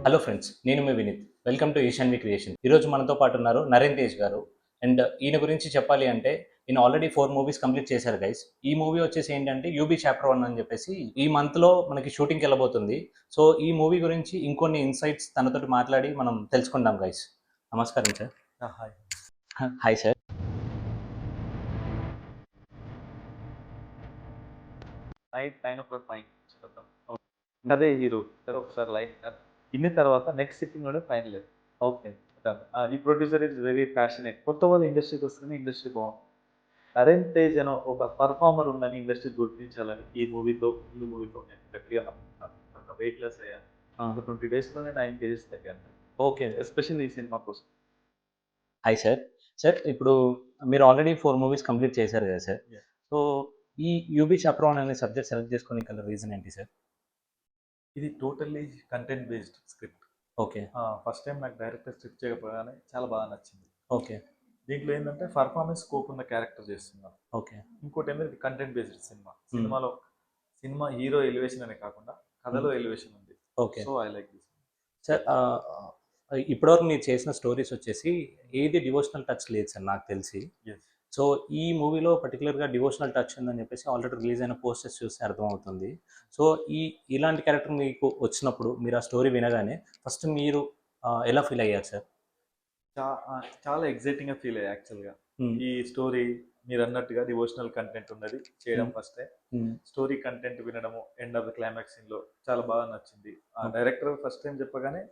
Hello friends, నేను మీ Vineeth. Welcome to Eshanvi creation. ఈరోజు మనతో పాటు ఉన్నారు నరేన్ తేజ్ గారు. అండ్ ఈయన గురించి చెప్పాలి అంటే ఈయన ఆల్రెడీ 4 మూవీస్ కంప్లీట్ చేశారు గైస్. ఈ మూవీ వచ్చేసి ఏంటంటే యూబీ చాప్టర్ 1 అని చెప్పేసి ఈ మంత్లో మనకి షూటింగ్కి వెళ్ళబోతుంది. సో ఈ మూవీ గురించి ఇంకొన్ని ఇన్సైట్స్ తనతోటి మాట్లాడి మనం తెలుసుకుందాం గైస్. నమస్కారం sir. Hi. Hi sir. Night 9 fine చూద్దాం. అదే హీరో ఒకసారి లైన్ ఇన్న తర్వాత నెక్స్ట్ సిట్టింగ్లోనే ఫైనల్. ఓకే. ఈ ప్రొడ్యూసర్ ఇస్ వెరీ ప్యాషనేట్. కొత్త వాళ్ళు ఇండస్ట్రీకి వస్తేనే ఇండస్ట్రీ బాగుంది. నరేన్ తేజ్ అని ఒక పర్ఫార్మర్ ఉందని ఇండస్ట్రీ గుర్తించాలని ఈ మూవీతో నేను గట్టిగా నమ్ముతున్నాను. వెయిట్ లెస్ అయ్యాను. 20 డేస్లోనే 9 కేజీస్ తగ్గాను. ఓకే, ఎస్పెషల్లీ ఈ సినిమా కోసం. Hi sir. సార్ ఇప్పుడు మీరు ఆల్రెడీ 4 మూవీస్ కంప్లీట్ చేశారు కదా సార్. సో ఈ యూబీ చాప్టర్ 1 అనే సబ్జెక్ట్ సెలెక్ట్ చేసుకునే గల రీజన్ ఏంటి సార్? ఇది totally content based script. Okay. First time నాకు డైరెక్టర్ స్క్రిప్ట్ చేయకపోగానే చాలా బాగా నచ్చింది. ఓకే. దీంట్లో ఏంటంటే పర్ఫార్మెన్స్ స్కోప్ ఉన్న క్యారెక్టర్ చేస్తున్నారు. ఓకే. ఇంకోటి ఏంటంటే content based cinema hero elevation అనే కాకుండా కథలో ఎలివేషన్ ఉంది. Okay. So I like this. Sir ఇప్పటివరకు మీరు చేసిన స్టోరీస్ వచ్చేసి ఏది డివోషనల్ టచ్ లేదు సార్ నాకు తెలిసి. సో ఈ మూవీలో పర్టికులర్గా డివోషనల్ టచ్ ఉందని చెప్పేసి ఆల్రెడీ రిలీజ్ అయిన పోస్టర్స్ చూస్తే అర్థమవుతుంది. సో ఇలాంటి క్యారెక్టర్ మీకు వచ్చినప్పుడు మీరు ఆ స్టోరీ వినగానే ఫస్ట్ మీరు ఎలా ఫీల్ అయ్యారు సార్? చాలా ఎగ్జైటింగ్గా ఫీల్ అయ్యా యాక్చువల్గా. ఈ స్టోరీ మీరు అన్నట్టుగా డివోషనల్ కంటెంట్ ఉన్నది చేయడం ఫస్ట్ టైం. స్టోరీ కంటెంట్ వినడము ఎండ్ ఆఫ్ ద క్లైమాక్స్ సీన్లో చాలా బాగా నచ్చింది. ఆ డైరెక్టర్ ఫస్ట్ టైం చెప్పగానే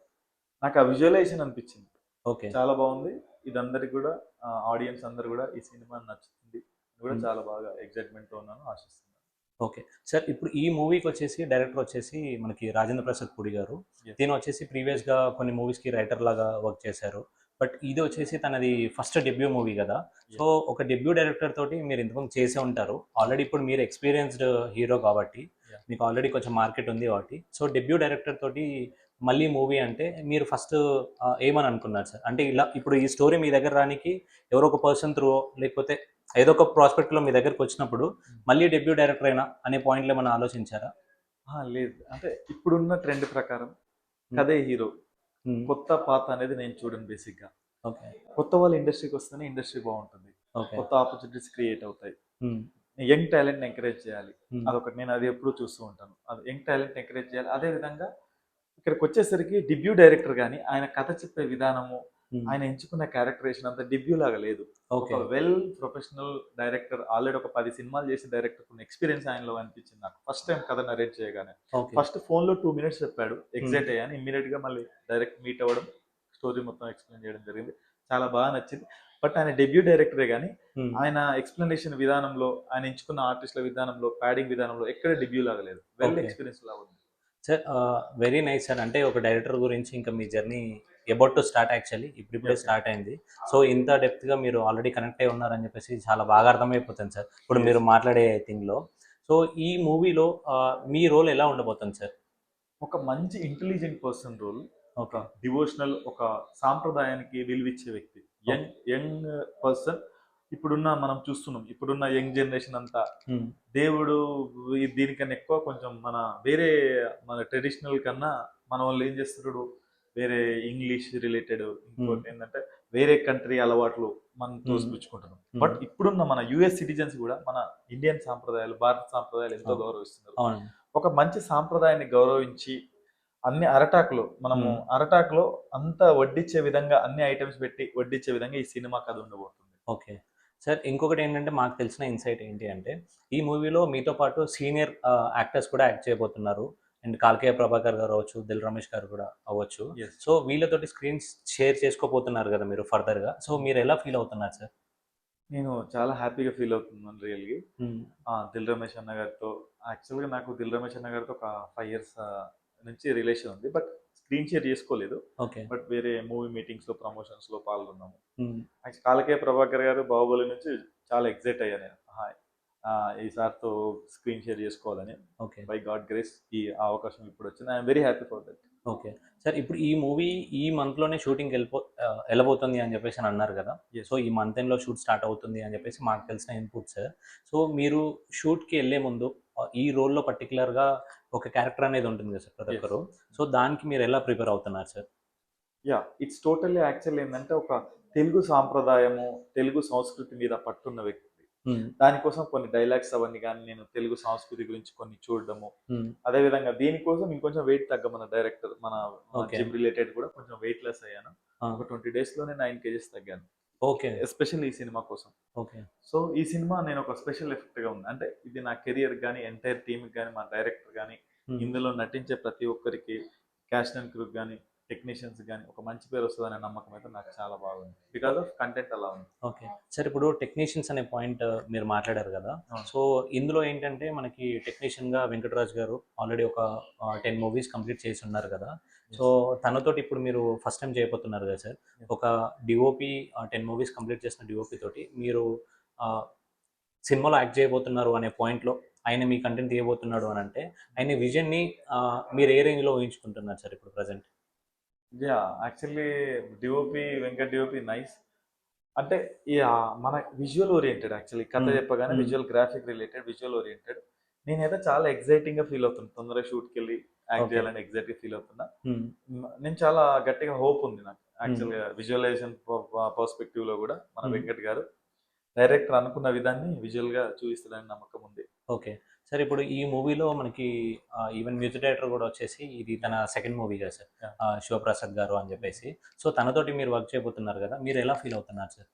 నాకు ఆ విజువలైజేషన్ అనిపించింది. ఓకే. చాలా బాగుంది. ఇది అందరికి కూడా ఆడియన్స్ అందరు కూడా ఈ సినిమా నచ్చుతుంది కూడా చాలా బాగా ఎగ్జైట్మెంట్తో ఉన్నాను, ఆశిస్తున్నాను. Okay sir. ఇప్పుడు ఈ మూవీకి వచ్చేసి డైరెక్టర్ వచ్చేసి మనకి రాజేంద్ర ప్రసాద్ పూడి గారు. దీని వచ్చేసి ప్రీవియస్గా కొన్ని మూవీస్కి రైటర్ లాగా వర్క్ చేశారు. బట్ ఇది వచ్చేసి తనది ఫస్ట్ డెబ్యూ మూవీ కదా. సో ఒక డెబ్యూ డైరెక్టర్ తోటి మీరు ఇంతకుముందు చేసే ఉంటారు ఆల్రెడీ. ఇప్పుడు మీరు ఎక్స్పీరియన్స్డ్ హీరో కాబట్టి మీకు ఆల్రెడీ కొంచెం మార్కెట్ ఉంది కాబట్టి, సో డెబ్యూ డైరెక్టర్ తోటి మళ్ళీ మూవీ అంటే మీరు ఫస్ట్ ఏమని అనుకున్నారు సార్? అంటే ఇలా ఇప్పుడు ఈ స్టోరీ మీ దగ్గర రానికి ఎవరో ఒక పర్సన్ త్రూ, లేకపోతే ఏదో ఒక ప్రాస్పెక్ట్లో మీ దగ్గరకు వచ్చినప్పుడు మళ్ళీ డెబ్యూ డైరెక్టర్ అయినా అనే పాయింట్లో ఏమైనా ఆలోచించారా? లేదు, అంటే ఇప్పుడున్న ట్రెండ్ ప్రకారం కదే హీరో, కొత్త పాత అనేది నేను చూడను బేసిక్గా. ఓకే. కొత్త వాళ్ళు ఇండస్ట్రీకి వస్తేనే ఇండస్ట్రీ బాగుంటుంది. కొత్త ఆపర్చునిటీస్ క్రియేట్ అవుతాయి. యంగ్ టాలెంట్ ఎంకరేజ్ చేయాలి. అదొకటి నేను అది ఎప్పుడు చూస్తూ ఉంటాను. అది యంగ్ టాలెంట్ ఎంకరేజ్ చేయాలి. అదే విధంగా ఇక్కడికి వచ్చేసరికి డెబ్యూ డైరెక్టర్ కానీ ఆయన కథ చెప్పే విధానము, ఆయన ఎంచుకున్న క్యారెక్టరేషన్ అంతా డెబ్యూ లాగా లేదు. ఒక వెల్ ప్రొఫెషనల్ డైరెక్టర్, ఆల్రెడీ ఒక 10 సినిమాలు చేసిన డైరెక్టర్ ఎక్స్పీరియన్స్ ఆయనలో అనిపించింది నాకు ఫస్ట్ టైం కథ నరేట్ చేయగానే. ఫస్ట్ ఫోన్లో 2 minutes చెప్పాడు, ఎగ్జైట్ అయ్యాను. ఇమ్మీడియట్గా మళ్ళీ డైరెక్ట్ మీట్ అవ్వడం, స్టోరీ మొత్తం ఎక్స్ప్లెయిన్ చేయడం జరిగింది. చాలా బాగా నచ్చింది. బట్ ఆయన డెబ్యూ డైరెక్టరే కానీ ఆయన ఎక్స్ప్లెనేషన్ విధానంలో, ఆయన ఎంచుకున్న ఆర్టిస్టుల విధానంలో, ప్యాడింగ్ విధానంలో ఎక్కడ డెబ్యూ లాగా లేదు. వెల్ ఎక్స్పీరియన్స్ లాగా ఉంది సార్. Very nice sir. అంటే ఒక డైరెక్టర్ గురించి ఇంకా మీ journey about to start actually. ఇప్పుడిప్పుడే స్టార్ట్ అయింది. సో ఇంత డెప్త్గా మీరు ఆల్రెడీ కనెక్ట్ అయి ఉన్నారని చెప్పేసి చాలా బాగా అర్థమైపోతుంది సార్ ఇప్పుడు మీరు మాట్లాడే థింగ్లో. సో ఈ మూవీలో మీ రోల్ ఎలా ఉండబోతుంది సార్? ఒక మంచి ఇంటెలిజెంట్ పర్సన్ రోల్, ఒక డివోషనల్, ఒక సాంప్రదాయానికి విలువిచ్చే వ్యక్తి, యంగ్ పర్సన్. ఇప్పుడున్న మనం చూస్తున్నాం, ఇప్పుడున్న యంగ్ జనరేషన్ అంతా దేవుడు దీనికన్నా ఎక్కువ కొంచెం మన ట్రెడిషనల్ కన్నా మన వాళ్ళు ఏం చేస్తున్నాడు, వేరే ఇంగ్లీష్ రిలేటెడ్, ఇంకోటి ఏంటంటే వేరే కంట్రీ అలవాట్లు మనం తోసిపుచ్చుకుంటున్నాం. బట్ ఇప్పుడున్న మన యుఎస్ సిటిజన్స్ కూడా మన ఇండియన్ సాంప్రదాయాలు, భారత సాంప్రదాయాలు ఎంతో గౌరవిస్తున్నారు. ఒక మంచి సాంప్రదాయాన్ని గౌరవించి అన్ని మనము అరటాకులో అంతా వడ్డించే విధంగా, అన్ని ఐటమ్స్ పెట్టి వడ్డించే విధంగా ఈ సినిమా కథ ఉండబోతుంది. Okay sir. ఇంకొకటి ఏంటంటే మాకు తెలిసిన ఇన్సైట్ ఏంటి అంటే ఈ మూవీలో మీతో పాటు సీనియర్ యాక్టర్స్ కూడా యాక్ట్ చేయబోతున్నారు. అండ్ కాల్కేయ ప్రభాకర్ గారు అవ్వచ్చు, దిల్ రమేష్ గారు కూడా అవ్వచ్చు. సో వీళ్ళతోటి స్క్రీన్స్ షేర్ చేసుకోబోతున్నారు కదా మీరు ఫర్దర్గా. సో మీరు ఎలా ఫీల్ అవుతున్నారు సార్? నేను చాలా హ్యాపీగా ఫీల్ అవుతున్నాను రియల్గా. దిల్ రమేష్ అన్న గారితో, యాక్చువల్గా నాకు దిల్ రమేష్ అన్న గారితో ఒక 5 years నుంచి రిలేషన్ ఉంది. బట్ స్క్రీన్ షేర్ చేసుకోలేదు. బట్ వేరే మూవీ మీటింగ్స్లో, ప్రమోషన్స్లో పాల్గొన్నాము. కాలకేయ ప్రభాకర్ గారు బాహుబలి నుంచి చాలా ఎగ్జైట్ అయ్యాను నేను. ఈ సార్తో స్క్రీన్ షేర్ చేసుకోవాలని. బై గాడ్ గ్రేస్ ఈ అవకాశం ఇప్పుడు వచ్చింది. I'm very happy for that. Okay. Sir ఇప్పుడు ఈ మూవీ ఈ మంత్‌లోనే షూటింగ్‌కి ఎళ్ళబోతుంది అని చెప్పేసి అని అన్నారు కదా! యెస్. సో, ఈ మంత్ ఎండ్‌లో షూట్ స్టార్ట్ అవుతుంది అని చెప్పేసి మాకు తెలిసిన ఇన్పుట్ సార్. సో, మీరు షూట్‌కి ఎళ్ళే ముందు ఈ రోల్‌లో పర్టిక్యులర్‌గా ఒక క్యారెక్టర్ అనేది ఉంటుంది కదా సార్ ప్రతి యెస్. ఒక్కరు. సో, దానికి మీరు ఎలా ప్రిపేర్ అవుతున్నారు sir? Yeah! It's totally actual ఏందంటే ఒక తెలుగు సాంప్రదాయము, తెలుగు సంస్కృతి మీద పట్టున్న వ్యక్తి. హ్మ్. దానికోసం కొన్ని డైలాగ్స్ అవన్నీ గాని నేను తెలుగు సంస్కృతి గురించి కొన్ని చూడడము. హ్మ్. అదే విధంగా దీనికోసం ఇంకొంచెం వెయిట్ తగ్గమన్న డైరెక్టర్. మన ఓకే. జిమ్ రిలేటెడ్ కూడా కొంచెం వెయిట్ లెస్ అయ్యాను. ఆ! ఒక 20 డేస్‌లోనే 9 కేజెస్ తగ్గాను. ఓకే. ఎస్పెషల్లీ ఈ సినిమా కోసం. ఓకే. సో, ఈ సినిమా నేను ఒక స్పెషల్ ఎఫెక్ట్‌గా ఉంది. అంటే ఇది నా కెరియర్‌కి గాని, ఎంటైర్ టీమ్‌కి గాని, మా డైరెక్టర్ గాని, హ్మ్. ఇందులో నటించే ప్రతి ఒక్కరికి, క్యాస్ట్ అండ్ క్రూకి గాని, టెక్నీషియన్స్ గాని ఒక మంచి పేరు వస్తదనే నమ్మకం అయితే నాకు చాలా బాగుంది. బికాజ్ ఆఫ్ కంటెంట్ అలా ఉంది. ఓకే. సార్ ఇప్పుడు టెక్నీషియన్స్ అనే పాయింట్ మీరు మాట్లాడారు గదా! అవును. సో, ఇందులో ఏంటంటే మనకి టెక్నీషియన్‌గా వెంకటరాజు గారు ఆల్రెడీ ఒక 10 మూవీస్ కంప్లీట్ చేసున్నారు గదా! So, yes. తనతోటి ఇప్పుడు మీరు ఫస్ట్ టైమ్ చేయబోతున్నారు గదా సార్. యెస్. ఒక డీఓపీ 10 మూవీస్ కంప్లీట్ చేసిన డీఓపీ తోటి మీరు ఆహ్, సినిమాలో యాక్ట్ చేయబోతున్నారు అనే పాయింట్‌లో ఆయన మీ కంటెంట్ తీయబోతున్నాడు అనంటే, ఆయన విజన్‌ని మీరు ఏ రేంజ్‌లో ఊహించుకుంటున్నారు సార్ ఇప్పుడు present? Yeah! Actually DOP Venkat DOP nice. అంటే మన విజువల్ ఓరియెంటెడ్ యాక్చువల్లీ కథ హ్మ్. చెప్పగానే హ్మ్. Visual graphic related visual oriented. నేనైతే చాలా ఎక్సైటింగ్‌గా ఫీల్ అవుతున్నా. తొందరగా షూట్‌కెళ్ళి యాక్ట్ ఓకే. చేయాలని ఎక్సైట్‌గా ఫీల్ అవుతున్నా. హ్మ్. నేను చాలా గట్టిగా హోప్ ఉంది నాకు. హ్మ్. యాక్చువల్‌గా విజువలైజేషన్ పర్స్పెక్టివ్‌లో కూడా మన హ్మ్. వెంకట్ గారు డైరెక్టర్ అనుకున్న విధాన్ని విజువల్‌గా చూపిస్తాడని నమ్మకం ఉంది. ఓకే. సార్ ఇప్పుడు ఈ మూవీలో మనకి ఈవెన్ మ్యూజిక్ డైరెక్టర్ గూడా వచ్చేసి ఇది తన సెకండ్ మూవీ గదా సార్. యాహ్! 'శివప్రసాద్' గారు అని జెప్పేసి. సో, తనతోటి మీరు వర్క్ చేయబోతున్నారు గదా! మీరెలా ఫీల్ అవుతున్నారు సార్?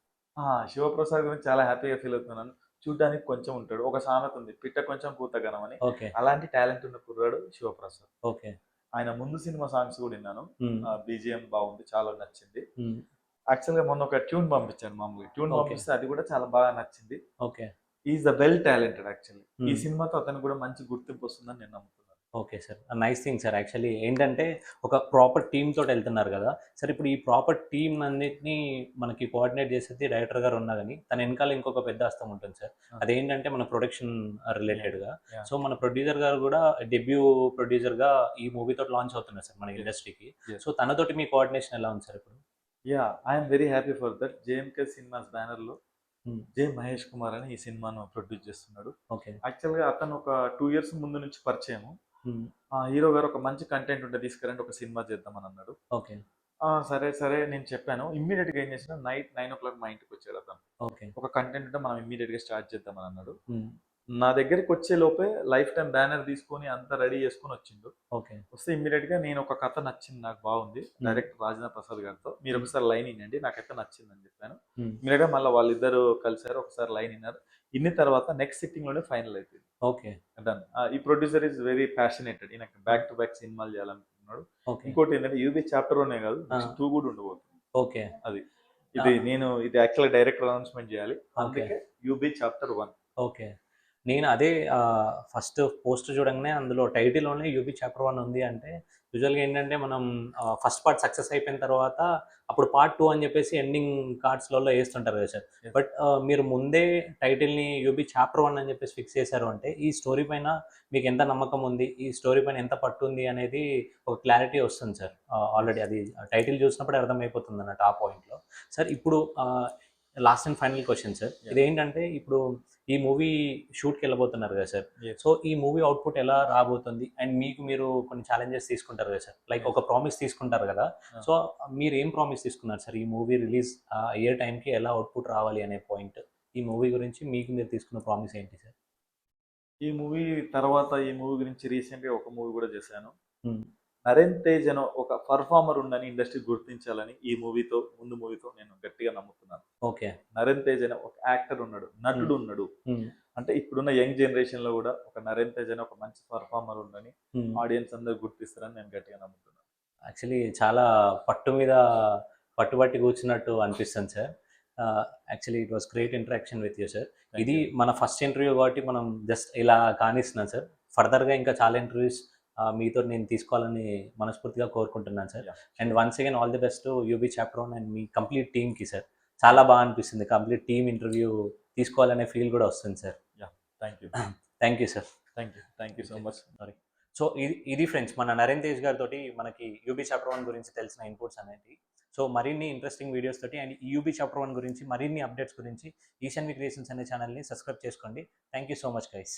శివప్రసాద్ గురించి చాలా హ్యాపీగా ఫీల్ అవుతున్నాను. చూడ్డానికి కొంచెం ఉంటాడు. ఒక సామెత ఉంది. పిట్ట కొంచెం కూత ఘనం అని. ఓకే. అలాంటి టాలెంట్ ఉన్న కుర్రాడు శివప్రసాద్. ఓకే. ఆయన ముందు సినిమా సాంగ్స్ కూడా విన్నాను. హ్మ్. బీజీఎం బాగుంది. చాలా నచ్చింది. హ్మ్. యాక్చువల్‌గా మొన్న ఒక ట్యూన్ పంపించాను మామూలుగా. Tune okay. పంపిస్తే అది కూడా చాలా బాగా నచ్చింది. Okay. He is the well talented actually. ఈ హ్మ్. సినిమాతో అతనికి కూడా మంచి గుర్తింపు వస్తుందని నేను నమ్ముతున్నాను. Okay sir. Nice thing sir. Actually ఏంటంటే, ఒక ప్రాపర్ టీమ్‌తోటెళ్తున్నారు గదా! సార్ ఇప్పుడు ఈ ప్రాపర్ టీమ్‌నన్నిటిని మనకి కోఆర్డినేట్ చేసేది డైరెక్టర్ గారు ఉన్నా గాని, తన ఎనకాల ఇంకొక పెద్ద హస్తం ఉంటుంది సార్. ఆ! అదేంటంటే మన ప్రొడక్షన్ యాహ్! రిలేటెడ్‌గా. యాహ్! సో, మన ప్రొడ్యూసర్ గారు గూడా డెబ్యూ ప్రొడ్యూసర్‌గా ఈ మూవీతోటి లాంచ్ అవుతున్నారు సార్ మన యెస్. ఇండస్ట్రీకి. యెస్. సో, తనతోటి మీ కోఆర్డినేషన్ ఎలా ఉంది సార్ ఇప్పుడు? Yeah! I am very happy for that. JMK cinemas బ్యానర్‌లో హ్మ్. జె. మహేష్ కుమార్ అని ఈ సినిమాను ప్రొడ్యూస్ చేస్తున్నాడు. ఓకే. యాక్చువల్‌గా అతను ఒక 2 ఇయర్స్ ముందు నుంచి పరిచయము. హ్మ్. హీరో గారు ఒక మంచి కంటెంట్ ఉంటే తీసుకురండి ఒక సినిమా చేద్దామని అన్నాడు. ఓకే. సరే, సరే నేను చెప్పాను. ఇమ్మీడియేట్‌గా ఏం చేసినా నైట్ 9:00 మా ఇంటికొచ్చాడు అతను. ఓకే. ఒక కంటెంట్ ఉంటే మనం ఇమ్మీడియేట్‌గా స్టార్ట్ చేద్దామని అన్నాడు. హ్మ్. నా దగ్గరికొచ్చే లోపే లైఫ్ టైమ్ బ్యానర్ తీసుకొని అంతా రెడీ చేసుకొని వచ్చిండు. ఓకే. వస్తే ఇమ్మీడియేట్‌గా నేను ఒక కథ నచ్చింది నాకు బాగుంది. హ్మ్. డైరెక్టర్ రాజేంద్ర ప్రసాద్ గారితో. హ్మ్. మీరొకసారి లైన్ ఇనండి. నాకైతే నచ్చిందని చెప్పాను. హ్మ్. ఇమ్మీడియేట్‌గా మళ్ళా వాళ్ళిద్దరూ కలిసారు. ఒకసారి లైన్ ఇన్నారు. ఇన్న తర్వాత నెక్స్ట్ సిట్టింగ్‌లోనే ఫైనల్ అయిపోయింది. ఓకే. డన్. ఈ ప్రొడ్యూసర్ ఈస్ వెరీ ప్యాషనేటెడ్. ఈయనకి ఆ! బ్యాక్ టు బ్యాక్ సినిమాలు చేయాలనుకుంటున్నాడు. ఓకే. ఇంకోటేంటంటే 'యూబీ చాప్టర్ 1' కాదు. ఆ! నెక్స్ట్ 2 కూడా ఉండబోతుంది. ఓకే. అది. ఆ! ఇది యాక్చువల్‌గా డైరెక్టర్ అనౌన్స్‌మెంట్ చేయాలి. ఓకే. అందుకే 'యూబీ చాప్టర్ 1'. ఓకే. నేను అదే ఫస్ట్ పోస్టర్ చూడంగానే అందులో టైటిల్‌లోనే 'యూబీ చాప్టర్ 1' ఉంది అంటే, యూజువల్‌గా ఏంటంటే మనం ఫస్ట్ పార్ట్ సక్సెస్ అయిపోయిన తర్వాత అప్పుడు పార్ట్ 2 అని చెప్పేసి ఎండింగ్ కార్డ్స్‌లలో ఏస్తుంటారు కదా సార్. యెస్. బట్ మీరు ముందే టైటిల్‌ని 'యూబీ చాప్టర్ 1' అని చెప్పేసి ఫిక్స్ చేశారు అంటే, ఈ స్టోరీ పైన మీకెంత నమ్మకం ఉంది, ఈ స్టోరీ పైన ఎంత పట్టుంది అనేది ఒక క్లారిటీ వస్తుంది సార్. యెస్. ఆల్రెడీ అది టైటిల్ చూసినప్పుడే అర్థమైపోతుందన్నట్టు ఆ పాయింట్‌లో. సార్ ఇప్పుడు last and final question sir. Yeah! ఇదేంటంటే ఇప్పుడు ఈ మూవీ షూట్‌కెళ్ళబోతున్నారు గదా సార్. యెస్. సో, ఈ మూవీ అవుట్‌పుట్ ఎలా రాబోతుంది? అండ్ మీకు మీరు కొన్ని ఛాలెంజెస్ తీసుకుంటారు గదా సార్. Like yes. ఒక ప్రామిస్ తీసుకుంటారు గదా! ఆ! సో, మీరేం ప్రామిస్ తీసుకున్నారు సార్? ఈ మూవీ రిలీజ్ అయ్యే టైంకి ఎలా అవుట్‌పుట్ రావాలి అనే పాయింట్. ఈ మూవీ గురించి మీకు మీరు తీసుకున్న ప్రామిస్ ఏంటి సార్? ఈ మూవీ గురించి రీసెంట్‌గా ఒక మూవీ కూడా చేశాను. హ్మ్. 'నరేన్ తేజ్' అనే ఒక పెర్ఫార్మర్ ఉందని ఇండస్ట్రీ గుర్తించాలని ముందు మూవీతో నేను గట్టిగా నమ్ముతున్నాను. ఓకే. 'నరేన్ తేజ్' అనే ఒక యాక్టర్ ఉన్నాడు. హ్మ్. నటుడు ఉన్నాడు. హ్మ్. అంటే ఇప్పుడున్న యంగ్ జనరేషన్‌లో గూడా ఒక 'నరేన్ తేజ్' అనే ఒక మంచి పెర్ఫార్మర్ ఉందని హ్మ్. ఆడియన్స్ అందరూ గుర్తిస్తారని నేను గట్టిగా నమ్ముతున్నాను. యాక్చువల్లీ చాలా పట్టు మీద పట్టుబట్టి కూర్చున్నట్టు అనిపిస్తుంది sir. Actually it was great interaction with you sir. Thank ఇది యూ. మన ఫస్ట్ ఇంటర్వ్యూ కాబట్టి మనం జస్ట్ ఇలా కానిస్తున్నాం సార్. ఫర్దర్‌గా ఇంకా చాలా ఇంటర్వ్యూస్ మీతో నేను తీసుకోవాలని మనస్ఫూర్తిగా కోరుకుంటున్నాను sir. Yeah! And sure. Once again all the best to UB chapter 1 and me complete టీమ్‌కి సార్. చాలా బాగా అనిపిస్తుంది. కంప్లీట్ టీమ్ ఇంటర్వ్యూ తీసుకోవాలనే ఫీల్ కూడా వస్తుంది sir. Yeah! Thank you. Thank you sir. Thank you. Thank you so okay. Much. Sorry. So ఇది friends మన నరేన్ తేజ్ గారితో మనకి యూబీ చాప్టర్ 1 గురించి తెలిసిన ఇన్పుట్స్ అనేది. సో మరిన్ని ఇంట్రెస్టింగ్ వీడియోస్ తోటి అండ్ యూబీ చాప్టర్ 1 గురించి మరిన్ని అప్డేట్స్ గురించి ఈశాన్వి క్రియేషన్స్ అనే ఛానల్ని సబ్స్క్రైబ్ చేసుకోండి. Thank you so much guys.